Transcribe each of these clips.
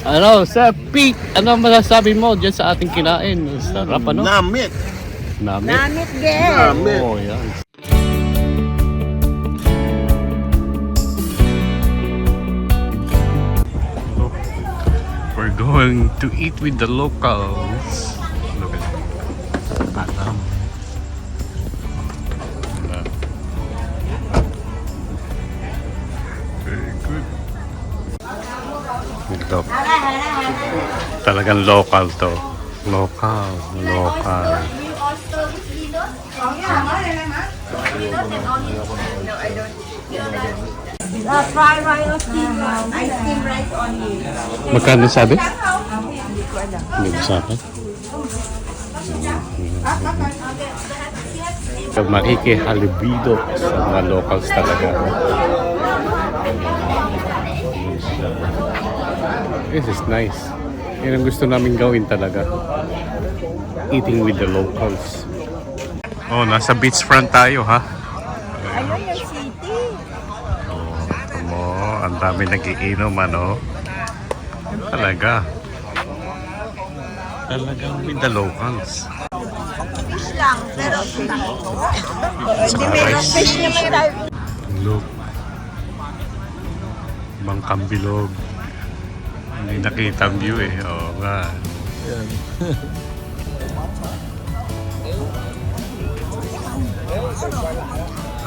Ano, Sir Pete, ano masasabi mo dyan sa ating kinain? Sarap, ano? Namit. Namit. Namit, girl. Namit. Oh, yan. We're going to eat with the locals. Look at that. Alam. Very good. Ito. Talagang local to. Local. Fried rice or steam rice? I steam rice only. Magkano sabi? Hindi mo sabi? Makikihalibido sa mga locals talaga. This is nice. Yan ang gusto namin gawin talaga. Eating with the locals. Oh, nasa beachfront tayo, ha? Ayun yung city. Ang dami nagiinom, ano? Yan talaga. Talagang with the locals. Fish lang, pero hindi meron fish naman tayo. Look. Bangkang bilog. Hindi nakita ang view eh. Oo nga.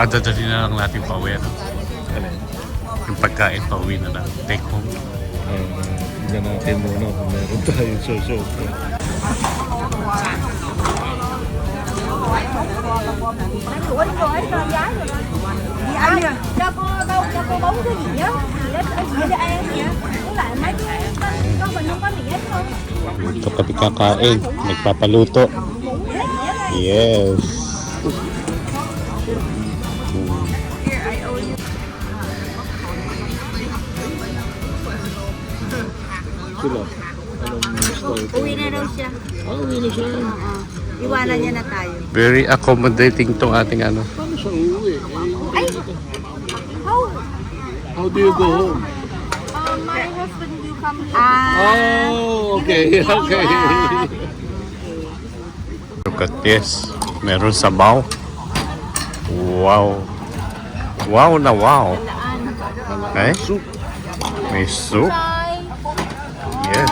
Dadali na lang natin pa uwi. Ano? Yung pagkain pa uwi na lang. Take home. Tingnan natin muna kung meron tayong susok. Cho cô bóng cái gì nhá. Để cho em nhé. Với lại mấy con mình không có mì hết không? Ito kami kakain. Nagpapaluto. Yes. Sila. Anong story? Uwi na daw siya. Uwi na siya. Iwanan niya na tayo. Very accommodating tong ating ano. Paano siya uuwi? Ay! How? How do you go home? My husband will come here. Oh, okay. Okay. Look at this. Meron sabaw. Wow. Wow na wow. Okay? Soup. May soup. Yes.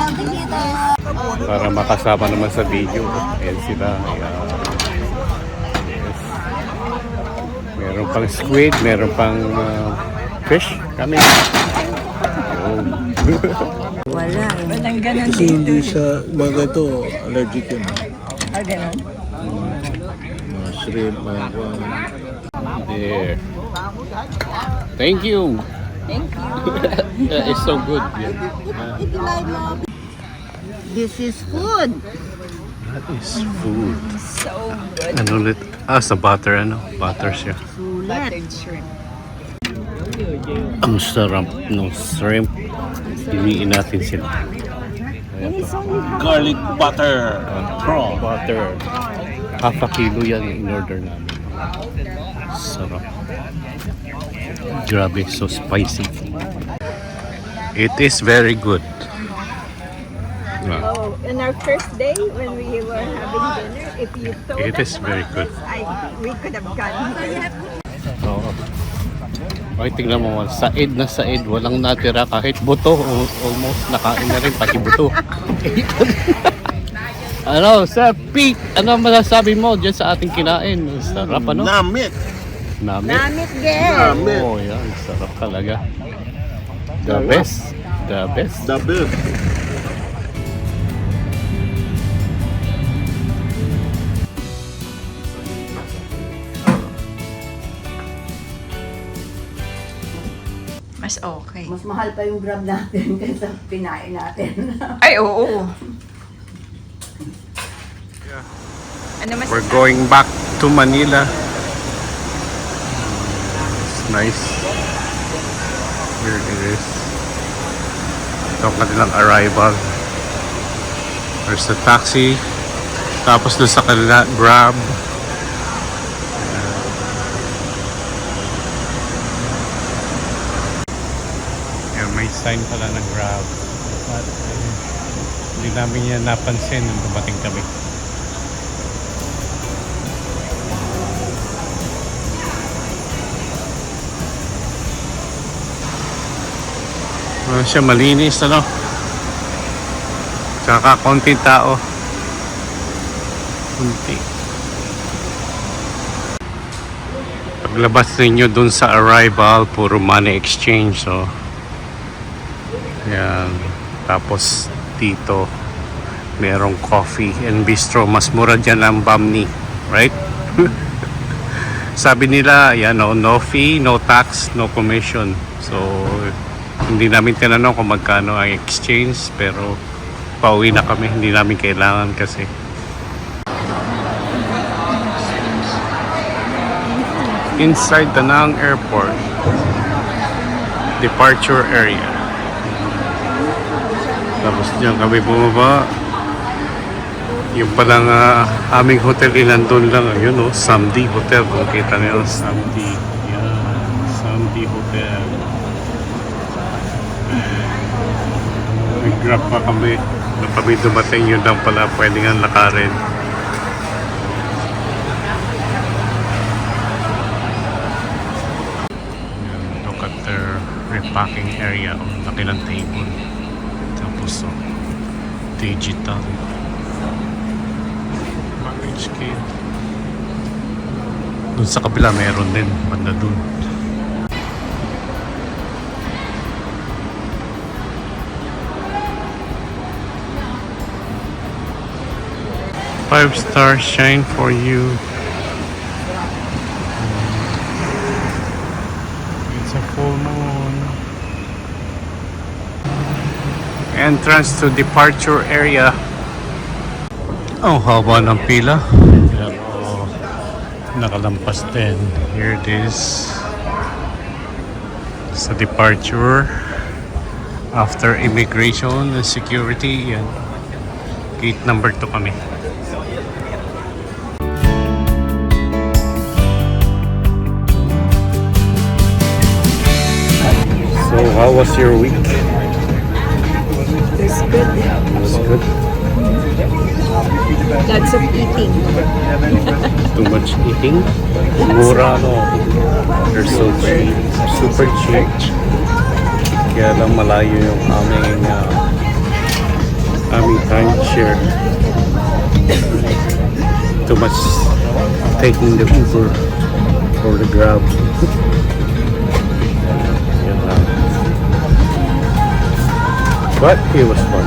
Para makasama naman sa video. Ayan sila. Ayan. Yes. Meron pang squid. Meron pang fish. Kami. Wala eh. Walang ganun Kasi hindi siya, mga ito, allergic yun. Ah, ganun? Mga shrimp, mga kwan. There. Thank you. Thank you. It's so good. This is food. That is food. So good. Ano ulit? Sa butter, ano? Butter siya. Buttered shrimp. Ang sarap ng shrimp. Piliin natin sila. And it's only half. Garlic butter. Prawn butter. Half a kilo yan yung in-order namin. Sarap. Grabe, so spicy. It is very good. Oh, in our first day when we were having dinner, if you told It us is very good. we could have gone. Oo. Okay, tingnan mo, said na said, walang natira kahit buto. Almost nakain na rin, pati buto. Ano, Sir Pete, ano masasabi mo dyan sa ating kinain? Sarap, ano? Namit. Namit. Namit, girl. Namit. Oh, yan, sarap talaga. The best. The best. The best. Mas okay. Mas mahal pa yung grab natin kaysa pinain natin. Ay, oo. Ano mas... We're going back to Manila. It's nice. Here it is. Ito ang kanilang arrival. There's the taxi. Tapos doon sa kanila, Grab. May sign pala ng Grab. But Hindi namin yan napansin nung dumating kami. Ano siya, malinis, ano? Tsaka konting tao. Kunti. Paglabas ninyo dun sa arrival, puro money exchange, so. Yan. Tapos dito, merong coffee and bistro. Mas mura dyan ang Bamni, right? Sabi nila, yan, no fee, no tax, no commission. So, hindi namin tinanong kung magkano ang exchange, pero pauwi na kami. Hindi namin kailangan kasi. Inside Da Nang Airport, departure area. Tapos diyan kami bumaba. Yung palang aming hotel nandun lang. Ayun, oh, Samdi Hotel. Kung kita niyo, Samdi. Yan, Samdi Hotel. Nag-grab pa kami. Nung kami dumating, yun lang pala pwede nga lakarin. Look at their repacking area. Laki ng table. Tapos digital. Package kit. Doon sa kabila meron din. Banda dun. Five-star shine for you. It's a full moon. Entrance to departure area. Oh, haba ng pila. Pero nakalampas din. Here it is. Sa departure. After immigration and security. Yan. Gate number 2 kami. So, how was your week? It's good. It was good. Lots of eating. Too much eating. Mura, no? They're so cheap. Super cheap. Kaya lang malayo yung aming timeshare. Too much taking the Uber or the Grab. Yan lang. But it was fun.